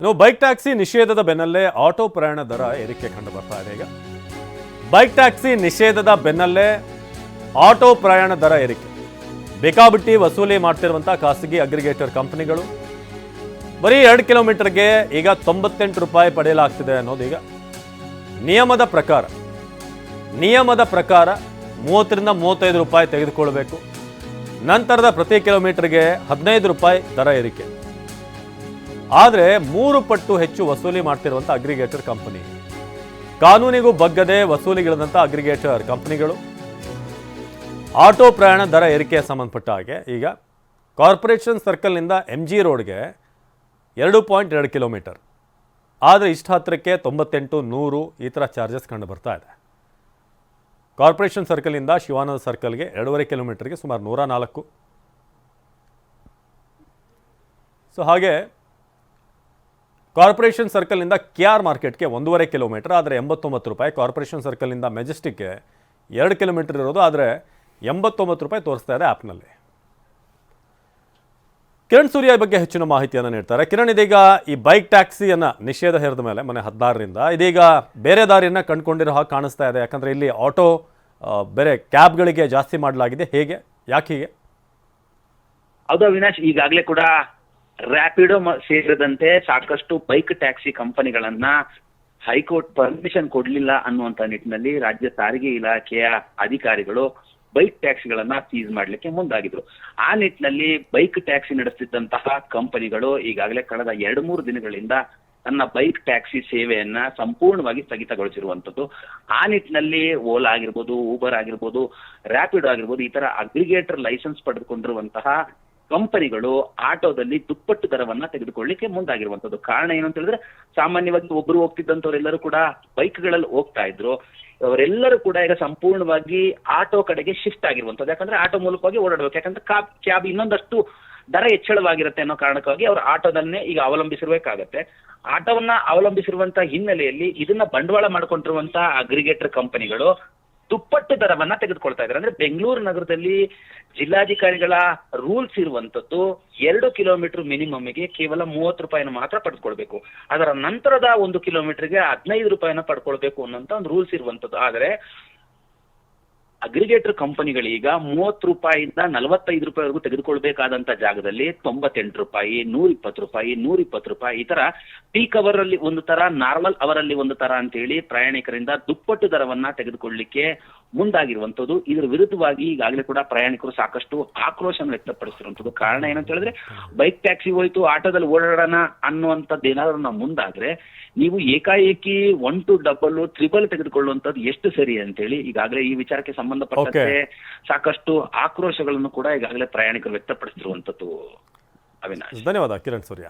ಇನ್ನು bike taxi ನಿಷೇಧದ ಬೆನ್ನಲ್ಲೇ ಆಟೋ ಪ್ರಯಾಣ ದರ ಏರಿಕೆ ಕಂಡು ಬರ್ತಾ ಇದೆ. ಈಗ ಬೈಕ್ ಟ್ಯಾಕ್ಸಿ ನಿಷೇಧದ ಬೆನ್ನಲ್ಲೇ ಆಟೋ ಪ್ರಯಾಣ ದರ ಏರಿಕೆ ಬೇಕಾಬಿಟ್ಟಿ ವಸೂಲಿ ಮಾಡ್ತಿರುವಂತಹ ಖಾಸಗಿ ಅಗ್ರಿಗೇಟರ್ ಕಂಪನಿಗಳು ಬರೀ 2 ಕಿಲೋಮೀಟರ್ಗೆ ಈಗ 98 ರೂಪಾಯಿ ಪಡೆಯಲಾಗ್ತಿದೆ ಅನ್ನೋದು ಈಗ ನಿಯಮದ ಪ್ರಕಾರ 30 ರಿಂದ 35 ರೂಪಾಯಿ ತೆಗೆದುಕೊಳ್ಳಬೇಕು. ನಂತರದ ಪ್ರತಿ ಕಿಲೋಮೀಟರ್ಗೆ 15 ರೂಪಾಯಿ ದರ ಏರಿಕೆ. ಆದರೆ 3 ಪಟ್ಟು ಹೆಚ್ಚು ವಸೂಲಿ ಮಾಡ್ತಿರುವಂಥ ಅಗ್ರಿಗೇಟರ್ ಕಂಪನಿ, ಕಾನೂನಿಗೂ ಬಗ್ಗದೆ ವಸೂಲಿಗಿಳಿದಂಥ ಅಗ್ರಿಗೇಟರ್ ಕಂಪನಿಗಳು ಆಟೋ ಪ್ರಯಾಣ ದರ ಏರಿಕೆಗೆ ಸಂಬಂಧಪಟ್ಟ ಹಾಗೆ ಈಗ ಕಾರ್ಪೊರೇಷನ್ ಸರ್ಕಲ್ನಿಂದ MG ರೋಡ್ಗೆ 2.2 ಕಿಲೋಮೀಟರ್, ಆದರೆ ಇಷ್ಟು ಹತ್ತಿರಕ್ಕೆ 98, 100 ಈ ಥರ ಚಾರ್ಜಸ್ ಕಂಡು ಬರ್ತಾ ಇದೆ. ಕಾರ್ಪೊರೇಷನ್ ಸರ್ಕಲ್ನಿಂದ ಶಿವಾನಂದ ಸರ್ಕಲ್ಗೆ 2.5 ಕಿಲೋಮೀಟರ್ಗೆ ಸುಮಾರು 104. ಸೊ ಹಾಗೆ ಕಾರ್ಪೊರೇಷನ್ ಸರ್ಕಲ್ನಿಂದ KR ಮಾರ್ಕೆಟ್ಗೆ 1.5 ಕಿಲೋಮೀಟರ್, ಆದರೆ 89 ರೂಪಾಯಿ. ಕಾರ್ಪೊರೇಷನ್ ಸರ್ಕಲ್ನಿಂದ ಮೆಜೆಸ್ಟಿಕ್ಗೆ 2 ಕಿಲೋಮೀಟರ್ ಇರೋದು, ಆದರೆ 89 ರೂಪಾಯಿ ತೋರಿಸ್ತಾ ಇದೆ ಆ್ಯಪ್ನಲ್ಲಿ. ಕಿರಣ್ ಸೂರ್ಯ ಬಗ್ಗೆ ಹೆಚ್ಚಿನ ಮಾಹಿತಿಯನ್ನು ನೀಡ್ತಾರೆ. ಕಿರಣ್, ಇದೀಗ ಈ ಬೈಕ್ ಟ್ಯಾಕ್ಸಿಯನ್ನು ನಿಷೇಧ ಹೇರಿದ ಮೇಲೆ ಮೊನ್ನೆ 16ರಿಂದ ಇದೀಗ ಬೇರೆ ದಾರಿಯನ್ನು ಕಂಡುಕೊಂಡಿರೋ ಹಾಗೆ ಕಾಣಿಸ್ತಾ ಇದೆ. ಯಾಕಂದರೆ ಇಲ್ಲಿ ಆಟೋ ಬೇರೆ ಕ್ಯಾಬ್ಗಳಿಗೆ ಜಾಸ್ತಿ ಮಾಡಲಾಗಿದೆ. ಯಾಕೆ ಹೀಗೆ? ಹೌದು ಅವಿನಾಶ್, ಈಗಾಗಲೇ ಕೂಡ ರ್ಯಾಪಿಡೋ ಸೇರಿದಂತೆ ಸಾಕಷ್ಟು ಬೈಕ್ ಟ್ಯಾಕ್ಸಿ ಕಂಪನಿಗಳನ್ನ ಹೈಕೋರ್ಟ್ ಪರ್ಮಿಷನ್ ಕೊಡ್ಲಿಲ್ಲ ಅನ್ನುವಂತ ನಿಟ್ಟಿನಲ್ಲಿ ರಾಜ್ಯ ಸಾರಿಗೆ ಇಲಾಖೆಯ ಅಧಿಕಾರಿಗಳು ಬೈಕ್ ಟ್ಯಾಕ್ಸಿಗಳನ್ನ ಸೀಸ್ ಮಾಡ್ಲಿಕ್ಕೆ ಮುಂದಾಗಿದ್ರು. ಆ ನಿಟ್ಟಿನಲ್ಲಿ ಬೈಕ್ ಟ್ಯಾಕ್ಸಿ ನಡೆಸುತ್ತಿದ್ದಂತಹ ಕಂಪನಿಗಳು ಈಗಾಗಲೇ ಕಳೆದ 2-3 ದಿನಗಳಿಂದ ತನ್ನ ಬೈಕ್ ಟ್ಯಾಕ್ಸಿ ಸೇವೆಯನ್ನ ಸಂಪೂರ್ಣವಾಗಿ ಸ್ಥಗಿತಗೊಳಿಸಿರುವಂತದ್ದು. ಆ ನಿಟ್ಟಿನಲ್ಲಿ ಓಲಾ ಆಗಿರ್ಬೋದು, ಊಬರ್ ಆಗಿರ್ಬೋದು, ರ್ಯಾಪಿಡೋ ಆಗಿರ್ಬೋದು, ಈ ತರ ಅಗ್ರಿಗೇಟರ್ ಲೈಸೆನ್ಸ್ ಪಡೆದುಕೊಂಡಿರುವಂತಹ ಕಂಪನಿಗಳು ಆಟೋದಲ್ಲಿ ದುಪ್ಪಟ್ಟು ದರವನ್ನ ತೆಗೆದುಕೊಳ್ಳಿಕ್ಕೆ ಮುಂದಾಗಿರುವಂತದ್ದು. ಕಾರಣ ಏನು ಅಂತ ಹೇಳಿದ್ರೆ, ಸಾಮಾನ್ಯವಾಗಿ ಒಬ್ರು ಹೋಗ್ತಿದ್ದಂಥವ್ರೆಲ್ಲರೂ ಕೂಡ ಬೈಕ್ಗಳಲ್ಲಿ ಹೋಗ್ತಾ ಇದ್ರು. ಅವರೆಲ್ಲರೂ ಕೂಡ ಈಗ ಸಂಪೂರ್ಣವಾಗಿ ಆಟೋ ಕಡೆಗೆ ಶಿಫ್ಟ್ ಆಗಿರುವಂತದ್ದು. ಯಾಕಂದ್ರೆ ಆಟೋ ಮೂಲಕವಾಗಿ ಓಡಾಡಬೇಕು. ಯಾಕಂದ್ರೆ ಕ್ಯಾಬ್ ಇನ್ನೊಂದಷ್ಟು ದರ ಹೆಚ್ಚಳವಾಗಿರುತ್ತೆ ಅನ್ನೋ ಕಾರಣಕ್ಕಾಗಿ ಅವರು ಆಟೋದನ್ನೇ ಈಗ ಅವಲಂಬಿಸಿರ್ಬೇಕಾಗತ್ತೆ. ಆಟೋವನ್ನ ಅವಲಂಬಿಸಿರುವಂತಹ ಹಿನ್ನೆಲೆಯಲ್ಲಿ ಇದನ್ನ ಬಂಡವಾಳ ಮಾಡ್ಕೊಂಡಿರುವಂತಹ ಅಗ್ರಿಗೇಟರ್ ಕಂಪನಿಗಳು ದುಪ್ಪಟ್ಟು ದರವನ್ನ ತೆಗೆದುಕೊಳ್ತಾ ಇದ್ದಾರೆ. ಅಂದ್ರೆ ಬೆಂಗಳೂರು ನಗರದಲ್ಲಿ ಜಿಲ್ಲಾಧಿಕಾರಿಗಳ ರೂಲ್ಸ್ ಇರುವಂತದ್ದು 2 ಕಿಲೋಮೀಟರ್ ಮಿನಿಮಮ್ಗೆ ಕೇವಲ 30 ರೂಪಾಯಿನ ಮಾತ್ರ ಪಡೆದುಕೊಳ್ಬೇಕು. ಅದರ ನಂತರದ 1 ಕಿಲೋಮೀಟರ್ಗೆ 15 ರೂಪಾಯಿನ ಪಡ್ಕೊಳ್ಬೇಕು ಅನ್ನೋಂತ ಒಂದು ರೂಲ್ಸ್ ಇರುವಂತದ್ದು. ಆದರೆ ಅಗ್ರಿಗೇಟರ್ ಕಂಪನಿಗಳೀಗ 30 ರೂಪಾಯಿಯಿಂದ 45 ರೂಪಾಯಿವರೆಗೂ ತೆಗೆದುಕೊಳ್ಬೇಕಾದಂತ ಜಾಗದಲ್ಲಿ 98 ರೂಪಾಯಿ, 120 ರೂಪಾಯಿ, 120 ರೂಪಾಯಿ ಈ ತರ ಪೀಕ್ ಅವರ್ ಅಲ್ಲಿ ಒಂದು ತರ, ನಾರ್ಮಲ್ ಅವರ್ ಅಲ್ಲಿ ಒಂದು ತರ ಅಂತ ಹೇಳಿ ಪ್ರಯಾಣಿಕರಿಂದ ದುಪ್ಪಟ್ಟು ದರವನ್ನ ತೆಗೆದುಕೊಳ್ಳಲಿಕ್ಕೆ ಮುಂದಾಗಿರುವಂತದ್ದು. ಇದರ ವಿರುದ್ಧವಾಗಿ ಈಗಾಗಲೇ ಕೂಡ ಪ್ರಯಾಣಿಕರು ಸಾಕಷ್ಟು ಆಕ್ರೋಶವನ್ನು ವ್ಯಕ್ತಪಡಿಸಿರುವಂತದ್ದು. ಕಾರಣ ಏನಂತ ಹೇಳಿದ್ರೆ, ಬೈಕ್ ಟ್ಯಾಕ್ಸಿ ಹೋಯ್ತು, ಆಟೋದಲ್ಲಿ ಓಡಾಡೋಣ ಅನ್ನುವಂಥದ್ದು ಏನಾದ್ರು ನಾವು ಮುಂದಾದ್ರೆ ನೀವು ಏಕಾಏಕಿ 1 to 2, 3 ತೆಗೆದುಕೊಳ್ಳುವಂಥದ್ದು ಎಷ್ಟು ಸರಿ ಅಂತೇಳಿ ಈಗಾಗಲೇ ಈ ವಿಚಾರಕ್ಕೆ ಸಂಬಂಧಪಟ್ಟಂತೆ ಸಾಕಷ್ಟು ಆಕ್ರೋಶಗಳನ್ನು ಕೂಡ ಈಗಾಗಲೇ ಪ್ರಯಾಣಿಕರು ವ್ಯಕ್ತಪಡಿಸಿರುವಂತದ್ದು. ಅವಿನಾಶ್, ಧನ್ಯವಾದ ಕಿರಣ್ ಸೂರ್ಯ.